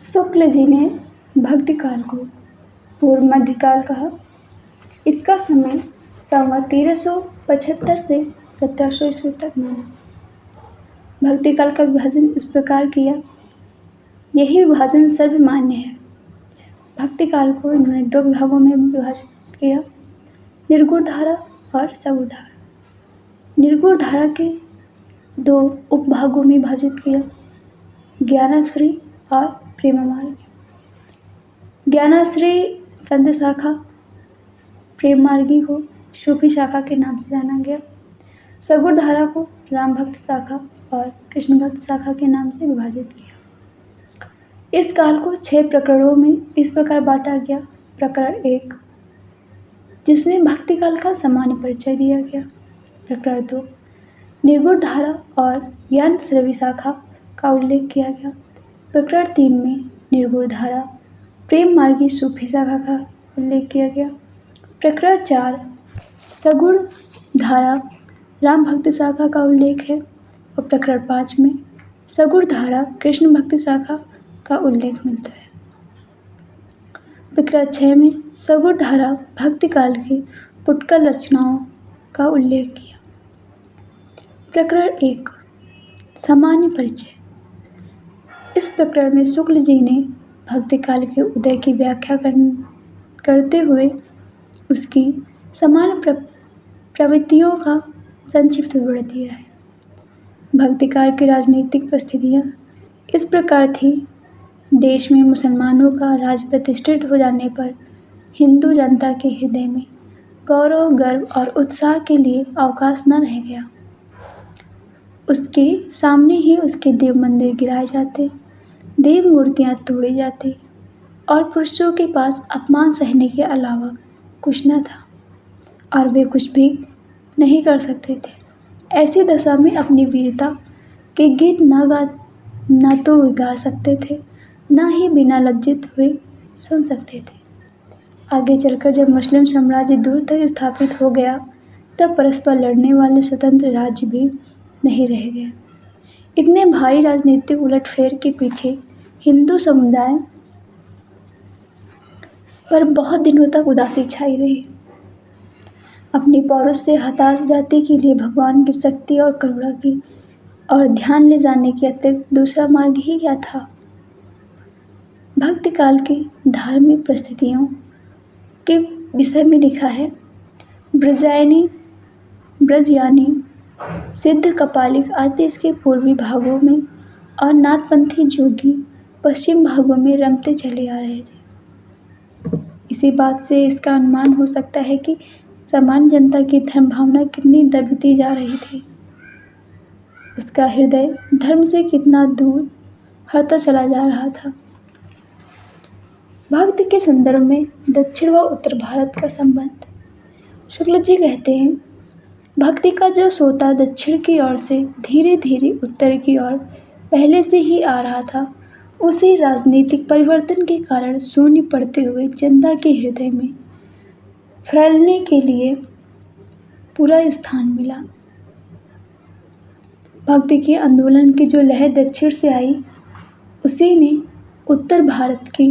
शुक्ल जी ने भक्ति काल को पूर्व मध्यकाल कहा। इसका समय संवत 1375 से 1700 ईस्वी तक माना। भक्ति काल का विभाजन इस प्रकार किया, यही विभाजन सर्वमान्य है। भक्ति काल को इन्होंने दो विभागों में विभाजित किया, निर्गुण धारा और सगुण धारा। निर्गुण धारा के दो उपभागों में विभाजित किया, ज्ञानाश्री और प्रेम मार्ग। ज्ञानाश्री संत शाखा, प्रेम मार्गी को सूफी शाखा के नाम से जाना गया। सगुण धारा को राम भक्त शाखा और कृष्ण भक्त शाखा के नाम से विभाजित किया। इस काल को 6 प्रकरणों में इस प्रकार बांटा गया। प्रकरण 1, जिसमें भक्ति काल का सामान्य परिचय दिया गया। प्रकरण 2, निर्गुण धारा और ज्ञान श्रवी शाखा का उल्लेख किया गया। प्रकरण 3 में निर्गुण धारा, प्रेम मार्गी सूफी शाखा का उल्लेख किया गया। प्रकरण 4, सगुण धारा, राम भक्ति शाखा का उल्लेख है और प्रकरण 5 में सगुण धारा, कृष्ण भक्ति शाखा का उल्लेख मिलता है। प्रकरण 6 में सगुण धारा भक्ति काल की पुष्कल रचनाओं का उल्लेख किया। प्रकरण 1, सामान्य परिचय। इस प्रकरण में शुक्ल जी ने भक्ति काल के उदय की व्याख्या करते हुए उसकी सामान्य प्रवृत्तियों का संक्षिप्त विवरण दिया है। भक्ति काल की राजनीतिक परिस्थितियाँ इस प्रकार थी। देश में मुसलमानों का राज प्रतिष्ठित हो जाने पर हिंदू जनता के हृदय में गौरव, गर्व और उत्साह के लिए अवकाश न रह गया। उसके सामने ही उसके देव मंदिर गिराए जाते, देव मूर्तियाँ तोड़ी जाती और पुरुषों के पास अपमान सहने के अलावा कुछ न था और वे कुछ भी नहीं कर सकते थे। ऐसी दशा में अपनी वीरता के गीत न तो गा सकते थे, न ही बिना लज्जित हुए सुन सकते थे। आगे चलकर जब मुस्लिम साम्राज्य दूर तक स्थापित हो गया, तब परस्पर लड़ने वाले स्वतंत्र राज्य भी नहीं रह गए। इतने भारी राजनीतिक उलटफेर के पीछे हिंदू समुदाय पर बहुत दिनों तक उदासी छाई रही। अपनी पौरुष से हताश जाति के लिए भगवान की शक्ति और करुणा की और ध्यान ले जाने के अतिरिक्त दूसरा मार्ग ही क्या था। भक्ति काल की धार्मिक परिस्थितियों के विषय में लिखा है, ब्रजयानी, सिद्ध कपालिक आदि इसके पूर्वी भागों में और नाथपंथी जोगी पश्चिम भागों में रमते चले आ रहे थे। इसी बात से इसका अनुमान हो सकता है कि सामान्य जनता की धर्म भावना कितनी दबती जा रही थी। उसका हृदय धर्म से कितना दूर हटता चला जा रहा था। भक्ति के संदर्भ में दक्षिण व उत्तर भारत का संबंध। शुक्ल जी कहते हैं, भक्ति का जो सोता दक्षिण की ओर से धीरे धीरे उत्तर की ओर पहले से ही आ रहा था, उसी राजनीतिक परिवर्तन के कारण शून्य पड़ते हुए जनता के हृदय में फैलने के लिए पूरा स्थान मिला। भक्ति के आंदोलन की जो लहर दक्षिण से आई, उसी ने उत्तर भारत की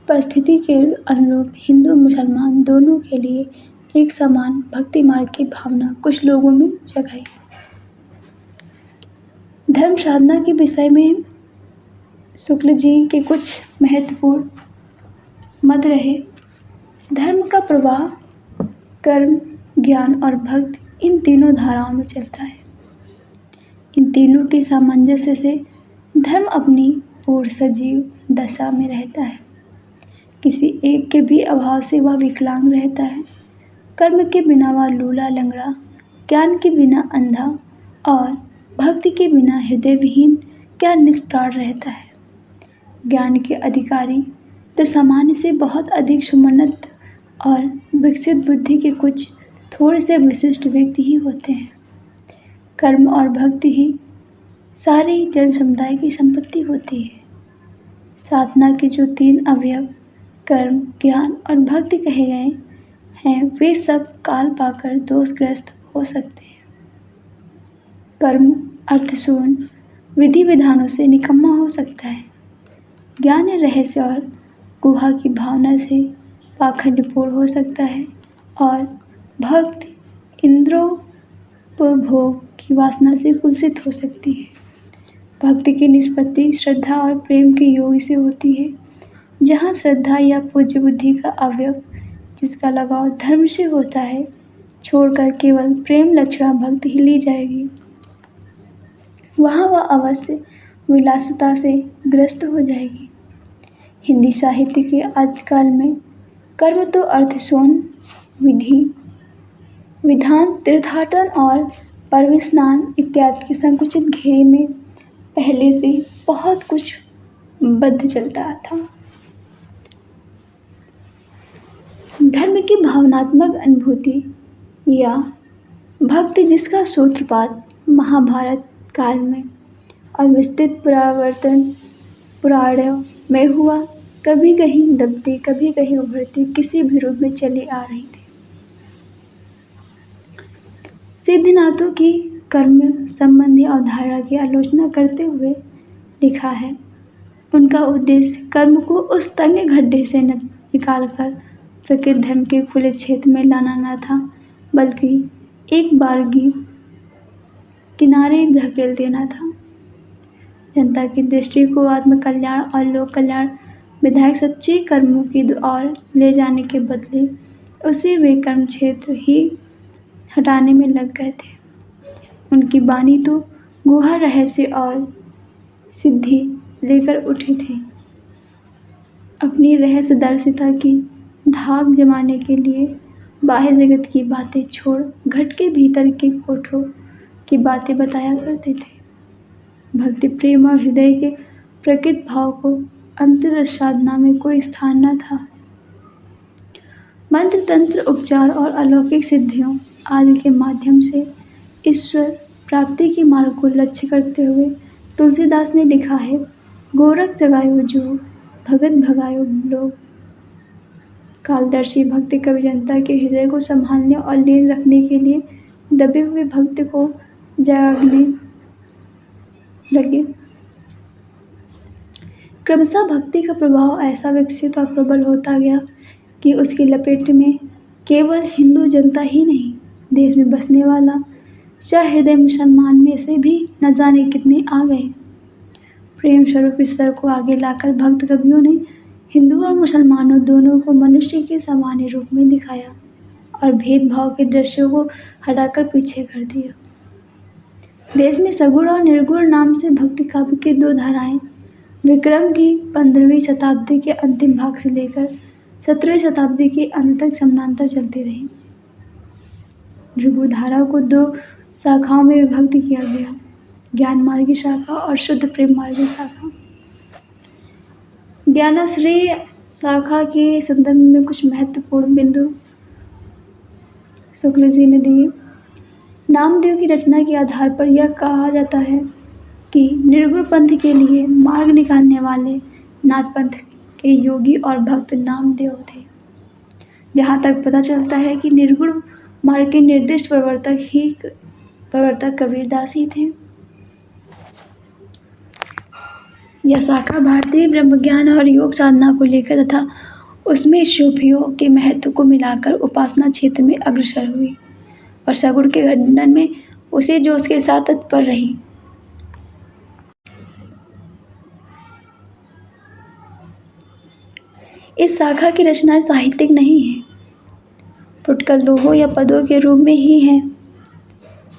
परिस्थिति के अनुरूप हिंदू मुसलमान दोनों के लिए एक समान भक्ति मार्ग की भावना कुछ लोगों में जगाई। धर्म साधना के विषय में शुक्ल जी के कुछ महत्वपूर्ण मत रहे। धर्म का प्रवाह कर्म, ज्ञान और भक्ति इन तीनों धाराओं में चलता है। इन तीनों के सामंजस्य से धर्म अपनी पूर्ण सजीव दशा में रहता है। किसी एक के भी अभाव से वह विकलांग रहता है। कर्म के बिना वह लूला लंगड़ा, ज्ञान के बिना अंधा और भक्ति के बिना हृदय विहीन क्या निष्प्राण रहता है। ज्ञान के अधिकारी तो सामान्य से बहुत अधिक समुन्नत और विकसित बुद्धि के कुछ थोड़े से विशिष्ट व्यक्ति ही होते हैं। कर्म और भक्ति ही सारी जन समुदाय की संपत्ति होती है। साधना के जो 3 अवयव कर्म, ज्ञान और भक्ति कहे गए हैं, वे सब काल पाकर दोषग्रस्त हो सकते हैं। कर्म अर्थशून्य, विधि विधानों से निकम्मा हो सकता है। ज्ञान रहस्य और गुहा की भावना से पाखंडपूर्ण हो सकता है और भक्त इंद्रियोपभोग की वासना से कुलसित हो सकती है। भक्ति की निष्पत्ति श्रद्धा और प्रेम के योग से होती है। जहाँ श्रद्धा या पूज्य बुद्धि का अवयव जिसका लगाव धर्म से होता है छोड़कर केवल प्रेम लक्षणा भक्ति ही ली जाएगी, वहाँ वह अवश्य विलासिता से ग्रस्त हो जाएगी। हिंदी साहित्य के आदिकाल में कर्म तो अर्थ सोन विधि विधान तीर्थाटन और पर्व स्नान इत्यादि के संकुचित घेरे में पहले से बहुत कुछ बद्ध चलता था। धर्म की भावनात्मक अनुभूति या भक्ति जिसका सूत्रपात महाभारत काल में और विस्तृत पुराणों में हुआ, कभी कहीं दबती कभी कहीं उभरती किसी भी रूप में चली आ रही थी। सिद्धिनाथों की कर्म संबंधी अवधारणा की आलोचना करते हुए लिखा है, उनका उद्देश्य कर्म को उस तंग गड्ढे से निकालकर प्रकृत धर्म के खुले क्षेत्र में लाना न था, बल्कि एक बारगी किनारे धकेल देना था। जनता की दृष्टि को आत्मकल्याण और लोक कल्याण विधायक सच्चे कर्मों की ओर ले जाने के बदले उसे वे कर्म क्षेत्र ही हटाने में लग गए थे। उनकी वाणी तो गुहा रहस्य और सिद्धि लेकर उठी थी। अपनी रहस्यदर्शिता की धाक जमाने के लिए बाह्य जगत की बातें छोड़ घट के भीतर के कोठों की बातें बताया करते थे। भक्ति प्रेम और हृदय के प्रकृत भाव को अंतर साधना में कोई स्थान न था। मंत्र तंत्र उपचार और अलौकिक सिद्धियों आदि के माध्यम से ईश्वर प्राप्ति के मार्ग को लक्ष्य करते हुए तुलसीदास ने लिखा है, गोरख जगायो जो भगत भगायो लोग। कालदर्शी भक्त कवि जनता के हृदय को संभालने और लीन रखने के लिए दबे हुए भक्त को जगाने लगे। क्रमशः भक्ति का प्रभाव ऐसा विकसित और प्रबल होता गया कि उसकी लपेट में केवल हिंदू जनता ही नहीं, देश में बसने वाला चाहे हृदय मुसलमान में से भी न जाने कितने आ गए। प्रेम स्वरूप ईश्वर को आगे लाकर भक्त कवियों ने हिंदू और मुसलमानों दोनों को मनुष्य के सामान्य रूप में दिखाया और भेदभाव के दृश्यों को हटाकर पीछे कर दिया। देश में सगुण और निर्गुण नाम से भक्ति काव्य की दो धाराएं विक्रम की 15वीं शताब्दी के अंतिम भाग से लेकर 17वीं शताब्दी के अंत तक समानांतर चलती रही। भृगु धारा को दो शाखाओं में विभक्त किया गया, ज्ञान मार्गी शाखा और शुद्ध प्रेम मार्गी शाखा। ज्ञानाश्रय शाखा के संदर्भ में कुछ महत्वपूर्ण बिंदु शुक्ल जी ने दिए। नामदेव की रचना के आधार पर यह कहा जाता है कि निर्गुण पंथ के लिए मार्ग निकालने वाले नाथ पंथ के योगी और भक्त नामदेव थे। जहाँ तक पता चलता है कि निर्गुण मार्ग के निर्दिष्ट प्रवर्तक कबीरदास ही थे। यह शाखा भारतीय ब्रह्मज्ञान और योग साधना को लेकर तथा उसमें सूफियों के महत्व को मिलाकर उपासना क्षेत्र में अग्रसर हुई और सगुण के खंडन में उसी जोश के साथ तत्पर रही। इस शाखा की रचनाएं साहित्यिक नहीं है, फुटकल दोहों या पदों के रूप में ही हैं,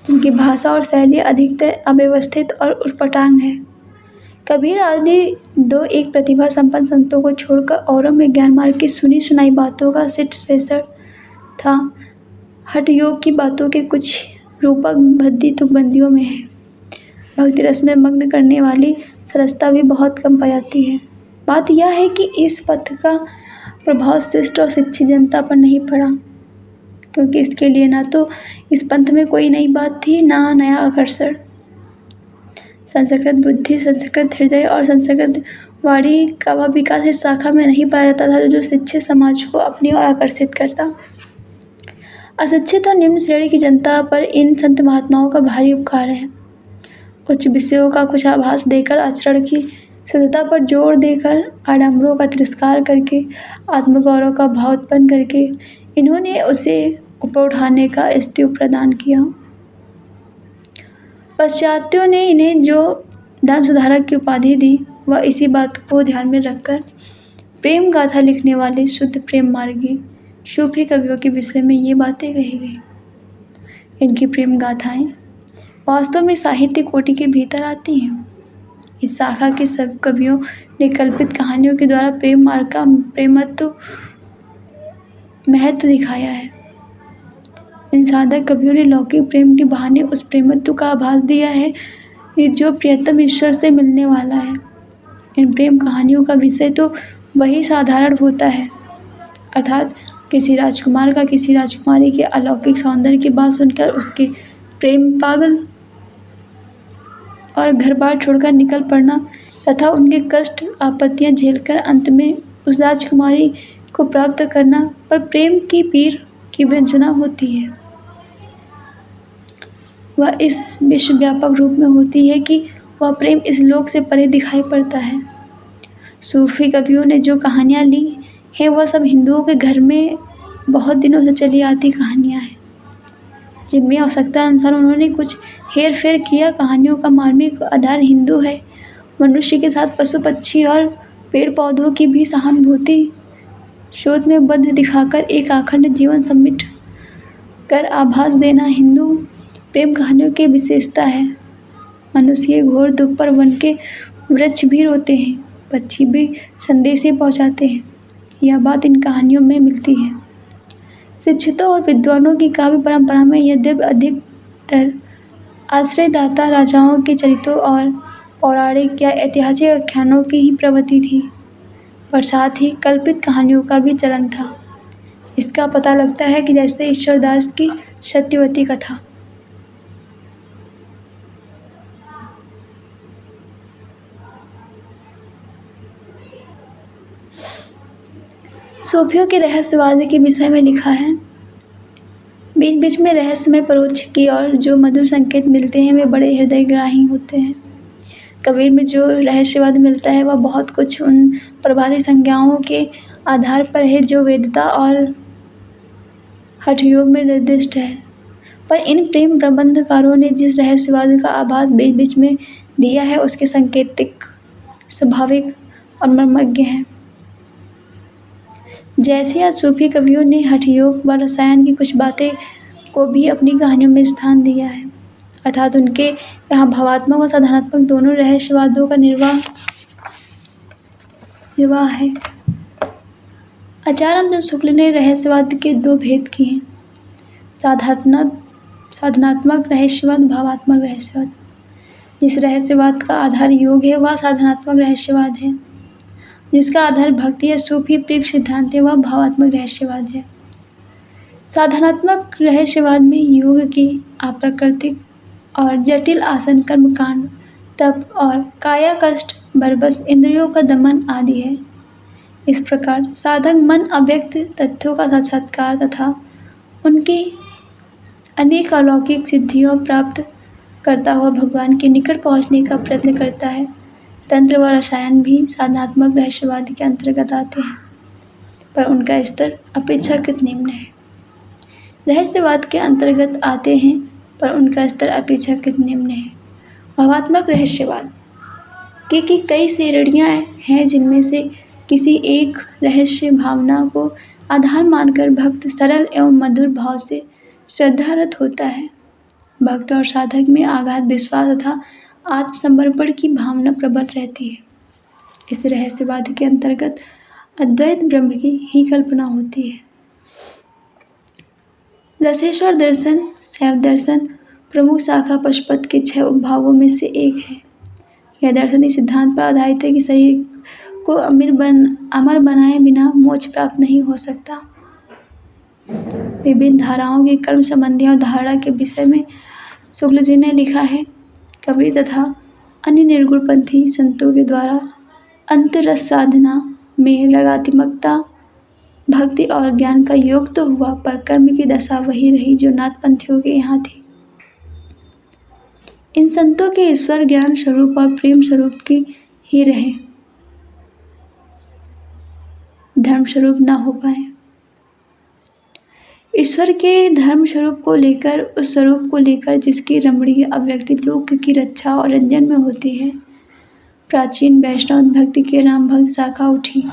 जिनकी भाषा और शैली अधिकतर अव्यवस्थित और उटपटांग है। कबीर आदि दो एक प्रतिभा संपन्न संतों को छोड़कर औरों में ज्ञान मार्ग की सुनी सुनाई बातों का सिट सेसर था। हठ योग की बातों के कुछ रूपक भद्दी तुकबंदियों में है। भक्ति रस में मग्न करने वाली सरसता भी बहुत कम पाई जाती है। बात यह है कि इस पथ का प्रभाव शिष्ट और शिक्षित जनता पर नहीं पड़ा, क्योंकि इसके लिए ना तो इस पंथ में कोई नई बात थी, ना नया आकर्षण। संस्कृत बुद्धि, संस्कृत हृदय और संस्कृत वाणी का वह विकास इस शाखा में नहीं पाया जाता था जो शिक्षित समाज को अपनी ओर आकर्षित करता। अशिक्षित और निम्न श्रेणी की जनता पर इन संत महात्माओं का भारी उपकार है। उच्च विषयों का कुछ आभास देकर आचरण की शुद्धता पर जोर देकर, आडंबरों का तिरस्कार करके, आत्मगौरव का भाव उत्पन्न करके इन्होंने उसे ऊपर उठाने का स्तुति प्रदान किया। पाश्चात्यों ने इन्हें जो धर्म सुधारक की उपाधि दी, वह इसी बात को ध्यान में रखकर प्रेम गाथा लिखने वाले शुद्ध प्रेम मार्गी सूफी कवियों के विषय में ये बातें कही गई। इनकी प्रेम गाथाएं वास्तव में साहित्य कोटि के भीतर आती हैं। इस शाखा के सब कवियों ने कल्पित कहानियों के द्वारा प्रेम मार्ग का महत्व दिखाया है। इन साधक कवियों ने लौकिक प्रेम के बहाने उस प्रेमत्व का आभास दिया है जो प्रियतम ईश्वर से मिलने वाला है। इन प्रेम कहानियों का विषय तो वही साधारण होता है, अर्थात किसी राजकुमार का किसी राजकुमारी के अलौकिक सौंदर्य की बात सुनकर उसके प्रेम पागल और घर बार छोड़कर निकल पड़ना तथा उनके कष्ट आपत्तियां झेलकर अंत में उस राजकुमारी को प्राप्त करना पर प्रेम की पीर की व्यंजना होती है। वह इस विश्वव्यापक रूप में होती है कि वह प्रेम इस लोक से परे दिखाई पड़ता है। सूफी कवियों ने जो कहानियाँ ली हैं वह सब हिंदुओं के घर में बहुत दिनों से चली आती कहानियाँ हैं, जिनमें आवश्यकता अनुसार उन्होंने कुछ हेर फेर किया। कहानियों का मार्मिक आधार हिंदू है। मनुष्य के साथ पशु पक्षी और पेड़ पौधों की भी सहानुभूति शोध में बद्ध दिखाकर एक अखंड जीवन समिट कर आभास देना हिंदू प्रेम कहानियों की विशेषता है। मनुष्य के घोर दुख पर वन के वृक्ष भी रोते हैं, पक्षी भी संदेशे पहुंचाते हैं। यह बात इन कहानियों में मिलती है। शिक्षितों और विद्वानों की काव्य परंपरा में यद्यपि अधिकतर आश्रयदाता राजाओं के चरित्रों और पौराणिक या ऐतिहासिक आख्यानों की ही प्रवृत्ति थी, और साथ ही कल्पित कहानियों का भी चलन था। इसका पता लगता है कि जैसे ईश्वरदास की सत्यवती कथा। सूफियों के रहस्यवाद के विषय में लिखा है। बीच बीच में रहस्यमय परोक्ष की और जो मधुर संकेत मिलते हैं वे बड़े हृदयग्राही होते हैं। कबीर में जो रहस्यवाद मिलता है वह बहुत कुछ उन प्रभाती संज्ञाओं के आधार पर है जो वेदता और हठयोग में निर्दिष्ट है, पर इन प्रेम प्रबंधकारों ने जिस रहस्यवाद का आभास बीच बीच में दिया है उसके संकेतिक, स्वाभाविक और मर्मज्ञ हैं। जैसे आज सूफी कवियों ने हठयोग व रसायन की कुछ बातें को भी अपनी कहानियों में स्थान दिया है, अर्थात उनके यहाँ भावात्मक और साधनात्मक दोनों रहस्यवादों का निर्वाह है। आचार्य रामचंद्र शुक्ल ने रहस्यवाद के दो भेद किए हैं, साधनात्मक रहस्यवाद, भावात्मक रहस्यवाद। जिस रहस्यवाद का आधार योग है वह साधनात्मक रहस्यवाद है, जिसका आधार भक्ति या सूफी प्रेम सिद्धांत है वह भावात्मक रहस्यवाद है। साधनात्मक रहस्यवाद में योग की अप्राकृतिक और जटिल आसन, कर्मकांड, तप और काया कष्ट, बरबस इंद्रियों का दमन आदि है। इस प्रकार साधक मन अव्यक्त तथ्यों का साक्षात्कार तथा उनकी अनेक अलौकिक सिद्धियों प्राप्त करता हुआ भगवान के निकट पहुंचने का प्रयत्न करता है। तंत्र व रसायन भी साधनात्मक रहस्यवाद के अंतर्गत आते हैं, पर उनका स्तर अपेक्षाकृत निम्न है। रहस्यवाद के अंतर्गत आते हैं पर उनका स्तर अपेक्षाकृत निम्न है। भावात्मक रहस्यवाद की कई श्रेणियाँ हैं, जिनमें से किसी एक रहस्य भावना को आधार मानकर भक्त सरल एवं मधुर भाव से श्रद्धारत होता है। भक्त और साधक में अगाध विश्वास तथा आत्मसमर्पण की भावना प्रबल रहती है। इस रहस्यवाद के अंतर्गत अद्वैत ब्रह्म की ही कल्पना होती है। रसेश्वर दर्शन, शैव दर्शन प्रमुख शाखा पशुपत के 6 उपभागों में से एक है। यह दर्शन इस सिद्धांत पर आधारित है कि शरीर को अमर बनाए बिना मोक्ष प्राप्त नहीं हो सकता। विभिन्न धाराओं के कर्म संबंधी धारणा के विषय में शुक्ल जी ने लिखा है। कबीर तथा अन्य निर्गुणपंथी संतों के द्वारा अंतरस साधना में रगात्मकता, भक्ति और ज्ञान का योग तो हुआ, पर कर्म की दशा वही रही जो नाथपंथियों के यहाँ थी। इन संतों के ईश्वर ज्ञान स्वरूप और प्रेम स्वरूप की ही रहे, धर्म स्वरूप ना हो पाए। ईश्वर के धर्म स्वरूप को लेकर, उस स्वरूप को लेकर जिसकी रमणीय अभिव्यक्ति लोक की रक्षा और रंजन में होती है, प्राचीन वैष्णव भक्ति के राम भक्त शाखा उठी।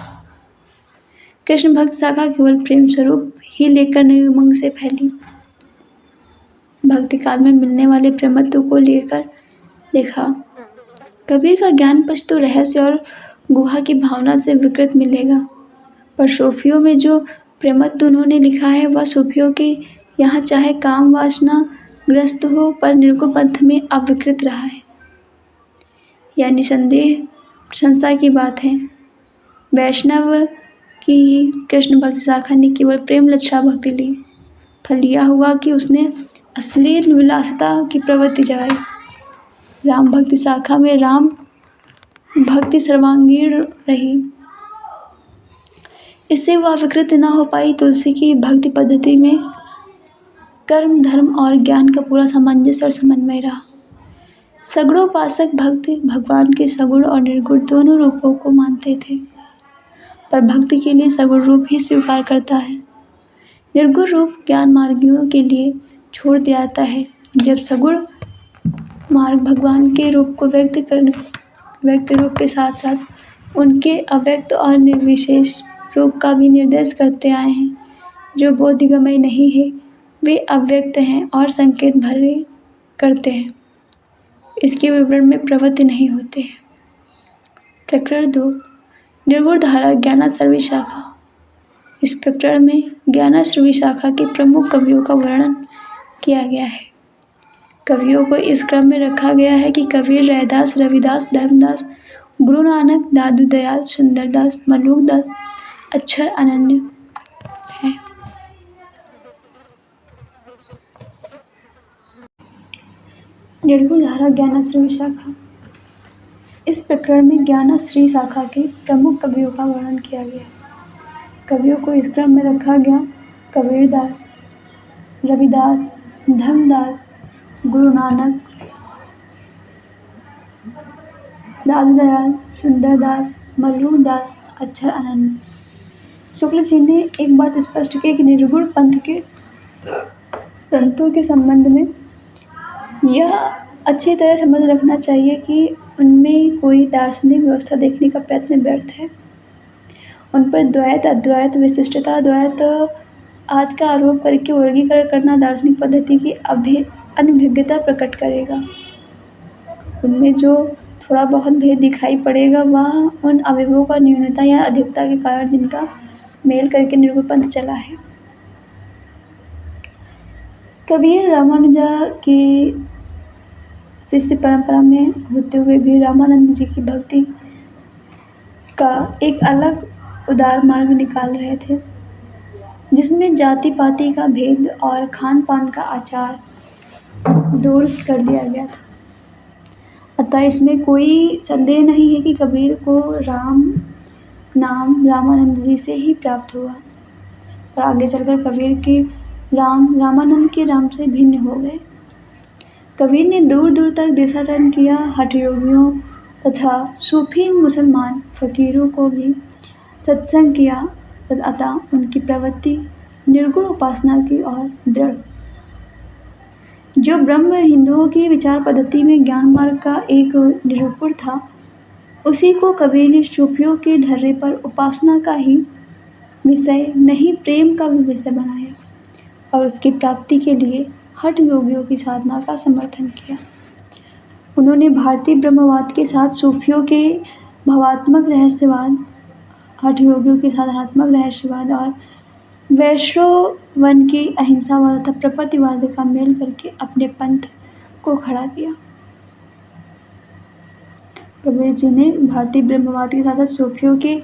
कृष्ण भक्त शाखा केवल प्रेम स्वरूप ही लेकर नई उमंग से फैली। भक्ति काल में मिलने वाले प्रेमत्व को लेकर देखा। कबीर का ज्ञान पक्ष तो रहस्य और गुहा की भावना से विकृत मिलेगा, पर सूफियों में जो प्रेमत्व उन्होंने लिखा है वह सूफियों के यहाँ चाहे काम वासना ग्रस्त हो पर निर्गुण पंथ में अविकृत रहा है। यह निसंदेह प्रशंसा की बात है। वैष्णव की कृष्ण भक्ति शाखा ने केवल प्रेम लच्छा भक्ति ली, फल यह हुआ कि उसने अश्लील विलासिता की प्रवृत्ति जगाई। राम भक्ति शाखा में राम भक्ति सर्वांगीण रही, इससे वह विकृत न हो पाई। तुलसी की भक्ति पद्धति में कर्म, धर्म और ज्ञान का पूरा सामंजस्य और समन्वय रहा। सगुणोपासक भक्त भगवान के सगुण और निर्गुण दोनों रूपों को मानते थे, पर भक्ति के लिए सगुण रूप ही स्वीकार करता है। निर्गुण रूप ज्ञान मार्गियों के लिए छोड़ दिया जाता है। जब सगुण मार्ग भगवान के रूप को व्यक्त रूप के साथ साथ उनके अव्यक्त और निर्विशेष रूप का भी निर्देश करते आए हैं, जो बोधिगमय नहीं है, वे अव्यक्त हैं और संकेत भरे करते हैं, इसके विवरण में प्रवृत्ति नहीं होते हैं। प्रकरण 2 निर्गुण धारा ज्ञानाश्रवी शाखा। इस प्रकरण में ज्ञानाश्रवी शाखा के प्रमुख कवियों का वर्णन किया गया है। कवियों को इस क्रम में रखा गया है कि कबीर, रैदास, रविदास, धर्मदास, गुरु नानक, दादू दयाल, सुंदरदास, मलूकदास, अक्षर अनन्य है। निर्गुण धारा ज्ञानाश्रवी शाखा। इस प्रकरण में ज्ञानाश्रवी शाखा के प्रमुख कवियों का वर्णन किया गया। कवियों को इस क्रम में रखा गया: कबीरदास, रविदास, धर्मदास, गुरु नानक, दादू दयाल, सुंदरदास, मलूकदास, अक्षर अनन्य। शुक्ल जी ने एक बात स्पष्ट की कि निर्गुण पंथ के संतों के संबंध में यह अच्छी तरह समझ रखना चाहिए कि उनमें कोई दार्शनिक व्यवस्था देखने का प्रयत्न व्यर्थ है। उन पर द्वैत, अद्वैत, विशिष्टता, द्वैत आदि का आरोप करके वर्गीकरण करना दार्शनिक पद्धति की अनभिज्ञता प्रकट करेगा। उनमें जो थोड़ा बहुत भेद दिखाई पड़ेगा वह उन अवयवों का न्यूनता या अधिकता के कारण जिनका मेल करके निर्गुण पंथ चला है। कबीर रामानुजा की शिष्य परंपरा में होते हुए भी रामानंद जी की भक्ति का एक अलग उदार मार्ग निकाल रहे थे, जिसमें जाति पाति का भेद और खान पान का आचार दूर कर दिया गया था। अतः इसमें कोई संदेह नहीं है कि कबीर को राम नाम रामानंद जी से ही प्राप्त हुआ, और आगे चलकर कबीर के राम रामानंद के राम से भिन्न हो गए। कबीर ने दूर दूर तक देशाटन किया, हठ योगियों तथा सूफी मुसलमान फकीरों को भी सत्संग किया, अतः उनकी प्रवृत्ति निर्गुण उपासना की ओर दृढ़। जो ब्रह्म हिंदुओं की विचार पद्धति में ज्ञान मार्ग का एक निरूपण था, उसी को कबीर ने सूफियों के ढर्रे पर उपासना का ही विषय नहीं प्रेम का भी विषय बनाया और उसकी प्राप्ति के लिए हठ योगियों की साधना का समर्थन किया। उन्होंने भारतीय ब्रह्मवाद के साथ सूफियों के भावात्मक रहस्यवाद, हठ योगियों के साधनात्मक रहस्यवाद और वैष्णवन की अहिंसावाद तथा प्रपत्तिवाद का मेल करके अपने पंथ को खड़ा किया। कबीर जी ने भारतीय ब्रह्मवाद के साथ सूफियों के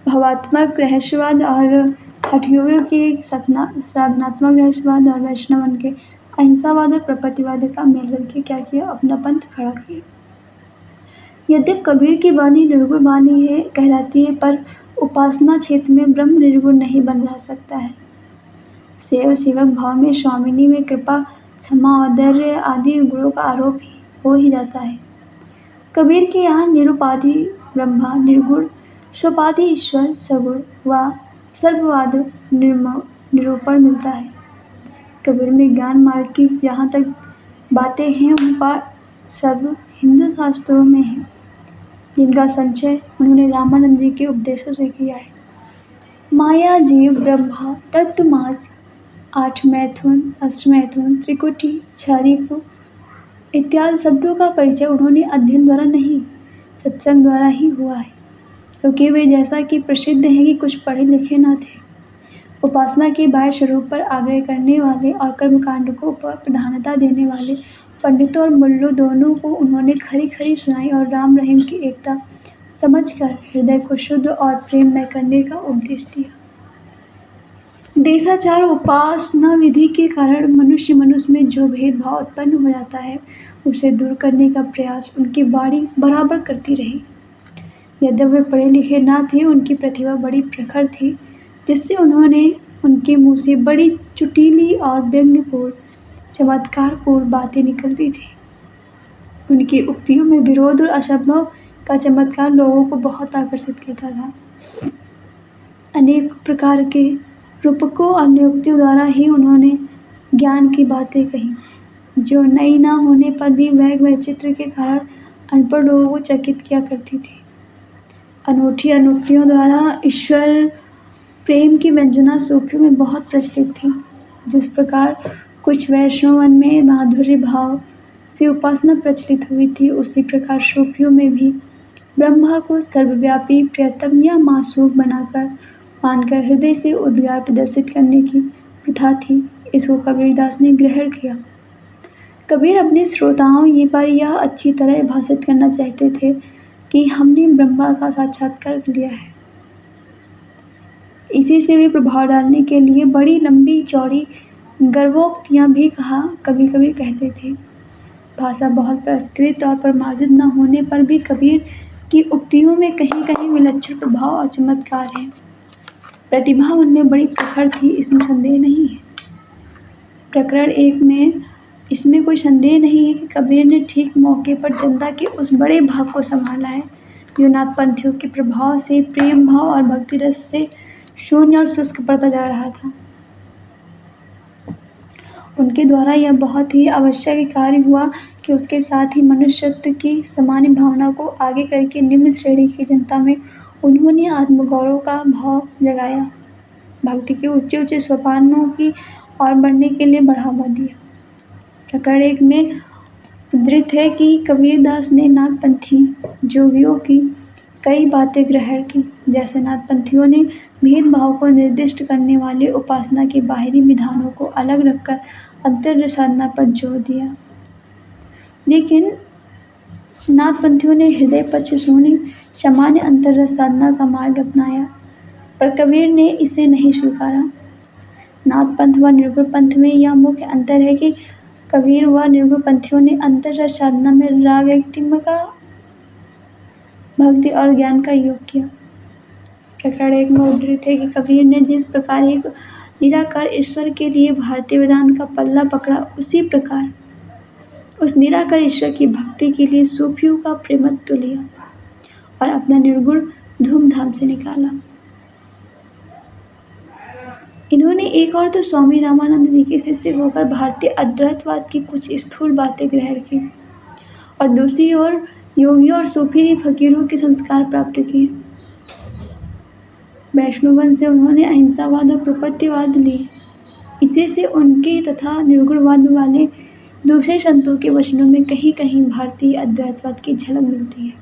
भावात्मक रहस्यवाद और हठयोगियों के साधनात्मक रहस्यवाद और वैष्णवन के अहिंसावाद और प्रपत्तिवाद का मेल करके क्या किया? अपना पंथ खड़ा किया। यद्यपि कबीर की वाणी निर्गुण वाणी है कहलाती है, पर उपासना क्षेत्र में ब्रह्म निर्गुण नहीं बन रह सकता है। सेव सेवक भाव में, स्वामिनी में कृपा, क्षमा, औदार्य आदि गुणों का आरोप हो ही जाता है। कबीर के यहाँ निरुपाधि ब्रह्मा निर्गुण, सोपाधि ईश्वर सगुण व सर्ववाद निरूपण मिलता है। कबीर में ज्ञान मार्ग की जहाँ तक बातें हैं उनका सब हिंदू शास्त्रों में है, जिनका संचय उन्होंने रामानंद जी के उपदेशों से किया है। माया, जीव, ब्रह्मा, तत्वमास, 8 मैथुन, अष्टमैथुन, त्रिकुटी, छरिपु इत्यादि शब्दों का परिचय उन्होंने अध्ययन द्वारा नहीं, सत्संग द्वारा ही हुआ है, क्योंकि वे जैसा कि प्रसिद्ध है कि कुछ पढ़े लिखे न थे। उपासना के बाह्य स्वरूप पर आग्रह करने वाले और कर्मकांड को प्रधानता देने वाले पंडितों और मुल्लों दोनों को उन्होंने खरी खरी सुनाई और राम रहीम की एकता समझकर हृदय को शुद्ध और प्रेममय करने का उपदेश दिया। देशाचार उपासना विधि के कारण मनुष्य में जो भेदभाव उत्पन्न हो जाता है उसे दूर करने का प्रयास उनकी वाणी बराबर करती रही। यद्यपि वे पढ़े लिखे न थे, उनकी प्रतिभा बड़ी प्रखर थी, जिससे उनके मुंह से बड़ी चुटीली और व्यंग्यपूर्ण चमत्कारपूर्ण बातें निकलती थी। उनकी उक्तियों में विरोध और असंभव का चमत्कार लोगों को बहुत आकर्षित करता था। अनेक प्रकार के रूपकों और नियुक्तियों द्वारा ही उन्होंने ज्ञान की बातें कही, जो नई न होने पर भी वैचित्र के कारण अनपढ़ लोगों को चकित किया करती थी। अनूठी अनुक्तियों द्वारा ईश्वर प्रेम की व्यंजना सूफियों में बहुत प्रचलित थी। जिस प्रकार कुछ वैष्णवन में माधुर्य भाव से उपासना प्रचलित हुई थी, उसी प्रकार सूफियों में भी ब्रह्मा को सर्वव्यापी, प्रियतम या मासूक मानकर हृदय से उद्गार प्रदर्शित करने की प्रथा थी। इसको कबीरदास ने ग्रहण किया। कबीर अपने श्रोताओं पर यह अच्छी तरह भाषित करना चाहते थे कि हमने ब्रह्मा का साक्षात्कार लिया है। इसी से वे प्रभाव डालने के लिए बड़ी लंबी चौड़ी गर्वोक्तियाँ भी कभी कभी कहते थे। भाषा बहुत परिष्कृत और प्रमार्जित न होने पर भी कबीर की उक्तियों में कहीं कहीं विलक्षण प्रभाव और चमत्कार है। प्रतिभा उनमें बड़ी प्रखर थी, इसमें संदेह नहीं है। प्रकरण 1 में इसमें कोई संदेह नहीं है कि कबीर ने ठीक मौके पर जनता के उस बड़े भाग को संभाला है जो नाथपंथियों के प्रभाव से, प्रेम भाव और भक्ति रस से शून्य और शुष्क पड़ता जा रहा था। उनके द्वारा यह बहुत ही आवश्यक कार्य हुआ कि उसके साथ ही मनुष्यत्व की सामान्य भावना को आगे करके निम्न श्रेणी की जनता में उन्होंने आत्मगौरव का भाव जगाया, भक्ति के ऊंचे ऊंचे सोपानों की ओर बढ़ने के लिए बढ़ावा दिया। प्रकरण 1 में उद्धृत है कि कबीरदास ने नागपंथी जोगियों की कई बातें ग्रहण की, जैसे नाथपंथियों ने भेदभाव को निर्दिष्ट करने वाले उपासना के बाहरी विधानों को अलग रखकर अंतर्रस साधना पर जोर दिया, लेकिन नाथपंथियों ने हृदय पक्ष सोनी सामान्य अंतर्रस साधना का मार्ग अपनाया, पर कबीर ने इसे नहीं स्वीकारा। नाथपंथ व निर्गुण पंथ में यह मुख्य अंतर है कि कबीर व निर्गुण पंथियों ने अंतर्रस साधना में राग का भक्ति और ज्ञान का योग किया। प्रकरण 1 में उद्धृत है कि कबीर ने जिस प्रकार एक निराकार ईश्वर के लिए भारतीय वेदांत का पल्ला पकड़ा, उसी प्रकार उस निराकार ईश्वर की भक्ति के लिए सूफियों का प्रेमत्व लिया और अपना निर्गुण धूमधाम से निकाला। इन्होंने एक और तो स्वामी रामानंद जी के शिष्य होकर भारतीय अद्वैतवाद की कुछ स्थूल बातें ग्रहण की और दूसरी ओर योगियों और सूफी फकीरों के संस्कार प्राप्त किए। वैष्णवन से उन्होंने अहिंसावाद और प्रपत्तिवाद लिए। इसी से उनके तथा निर्गुणवाद वाले दूसरे संतों के वचनों में कहीं कहीं भारतीय अद्वैतवाद की झलक मिलती है,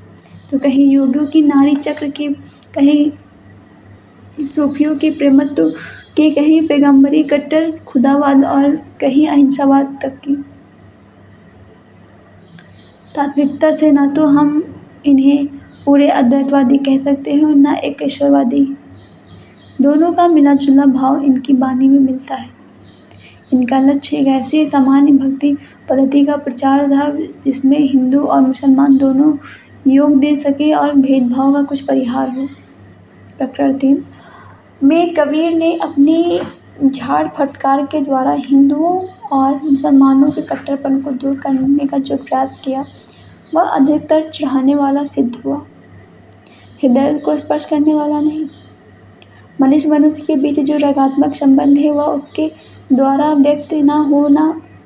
तो कहीं योगियों की नाड़ी चक्र के, कहीं सूफियों के प्रेमत्व के, कहीं पैगंबरी कट्टर खुदावाद और कहीं अहिंसावाद तक की। तात्विकता से न तो हम इन्हें पूरे अद्वैतवादी कह सकते हैं और न एक ईश्वरवादी। दोनों का मिला जुला भाव इनकी वाणी में मिलता है। इनका लक्ष्य एक ऐसी सामान्य भक्ति पद्धति का प्रचार था जिसमें हिंदू और मुसलमान दोनों योग दे सके और भेदभाव का कुछ परिहार हो। प्रकरण 3 में कबीर ने अपनी झाड़ फटकार के द्वारा हिंदुओं और मुसलमानों के कट्टरपन को दूर करने का जो प्रयास किया वह अधिकतर चढ़ाने वाला सिद्ध हुआ। हृदय को स्पर्श करने वाला नहीं। मनुष्य के बीच जो रागात्मक संबंध है वह उसके द्वारा व्यक्त ना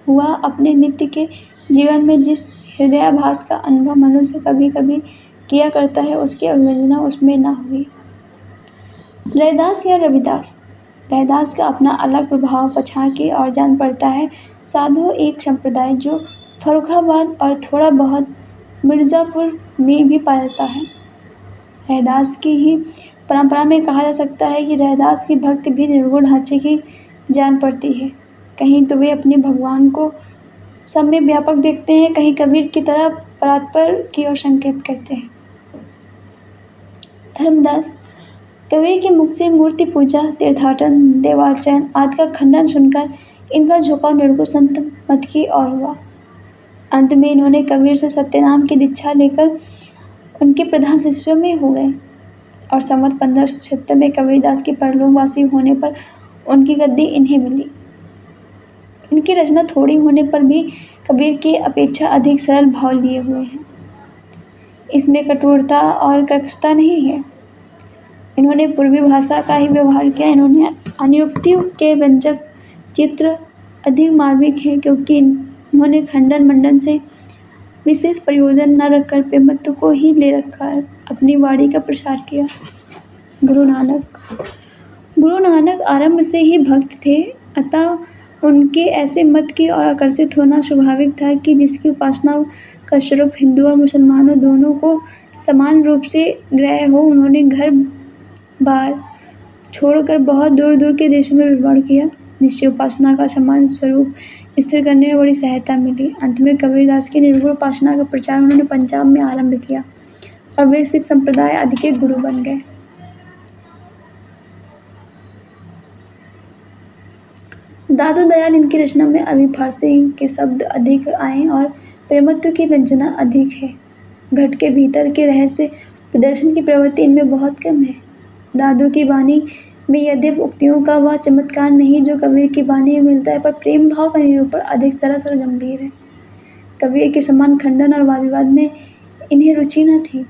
हुआ अपने नित्य के जीवन में जिस हृदयाभास का अनुभव मनुष्य कभी कभी किया करता है उसकी अभिव्यंजना उसमें ना हुई। रैदास या रविदास। रैदास का अपना अलग प्रभाव पछाड़ के और जान पड़ता है। साधु एक संप्रदाय जो फर्रुखाबाद और थोड़ा बहुत मिर्ज़ापुर में भी पाया जाता है। रैदास की ही परंपरा में कहा जा सकता है कि रैदास की भक्ति भी निर्गुण ढांचे की जान पड़ती है। कहीं तो वे अपने भगवान को सब में व्यापक देखते हैं, कहीं कबीर की तरह परात्पर की ओर संकेत करते हैं। धर्मदास। कबीर के मुख से मूर्ति पूजा, तीर्थाटन, देवार्चन आदि का खंडन सुनकर इनका झुकाव निर्गुण संत मत की ओर हुआ। अंत में इन्होंने कबीर से सत्यनाम की दीक्षा लेकर उनके प्रधान शिष्यों में हो गए और संवत 1576 में कबीरदास के परलोकवासी होने पर उनकी गद्दी इन्हें मिली। इनकी रचना थोड़ी होने पर भी कबीर की अपेक्षा अधिक सरल भाव लिए हुए हैं। इसमें कठोरता और कर्कशता नहीं है। इन्होंने पूर्वी भाषा का ही व्यवहार किया। इन्होंने अनुक्तियों के व्यंजक चित्र अधिक मार्मिक हैं क्योंकि इन्होंने खंडन मंडन से विशेष प्रयोजन न रखकर प्रेमत्व को ही ले रखकर अपनी वाणी का प्रसार किया। गुरु नानक आरंभ से ही भक्त थे, अतः उनके ऐसे मत की ओर आकर्षित होना स्वाभाविक था कि जिसकी उपासना का स्वरूप हिंदू और मुसलमानों दोनों को समान रूप से ग्राह्य हो। उन्होंने घर बार छोड़कर बहुत दूर दूर के देशों में भ्रमण किया, जिससे उपासना का समान स्वरूप स्थिर करने में बड़ी सहायता मिली। अंत में कबीरदास की निर्गुण उपासना का प्रचार उन्होंने पंजाब में आरंभ किया और वे सिख संप्रदाय आदि के गुरु बन गए। दादू दयाल। इनकी रचना में अरबी फारसी के शब्द अधिक आए और प्रेमत्व की व्यंजना अधिक है। घट के भीतर के रहस्य प्रदर्शन की प्रवृत्ति इनमें बहुत कम है। दादू की वाणी में यद्यपि उक्तियों का वह चमत्कार नहीं जो कबीर की वाणी में मिलता है, पर प्रेम भाव का निरूपण अधिक सरस और गंभीर है। कबीर के समान खंडन और वाद विवाद में इन्हें रुचि न थी।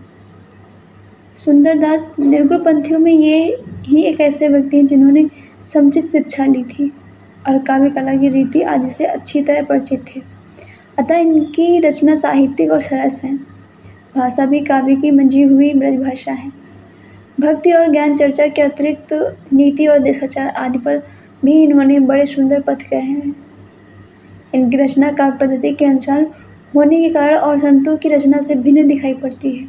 सुंदरदास। निर्गुण पंथियों में ये ही एक ऐसे व्यक्ति हैं जिन्होंने समुचित शिक्षा ली थी और काव्य कला की रीति आदि से अच्छी तरह परिचित थे, अतः इनकी रचना साहित्यिक और सरस है। भाषा भी काव्य की मंजी हुई ब्रज भाषा है। भक्ति और ज्ञान चर्चा के अतिरिक्त नीति और देशाचार आदि पर भी इन्होंने बड़े सुंदर पद कहे हैं। इनकी रचना काव्य पद्धति के अनुसार होने के कारण और संतों की रचना से भिन्न दिखाई पड़ती है।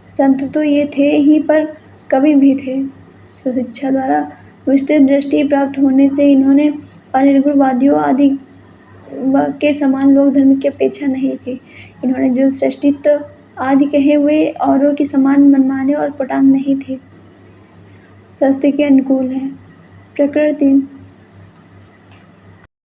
संत तो ये थे ही पर कवि भी थे। सुशिक्षा द्वारा विस्तृत दृष्टि प्राप्त होने से इन्होंने अनिर्गुणवादियों आदि के समान लोक धर्म की अपेक्षा नहीं की। इन्होंने जो श्रेष्ठित्व आदि कहे वे औरों के समान मनमाने और पटांग नहीं थे, शास्त्र के अनुकूल हैं। प्रकरण 3।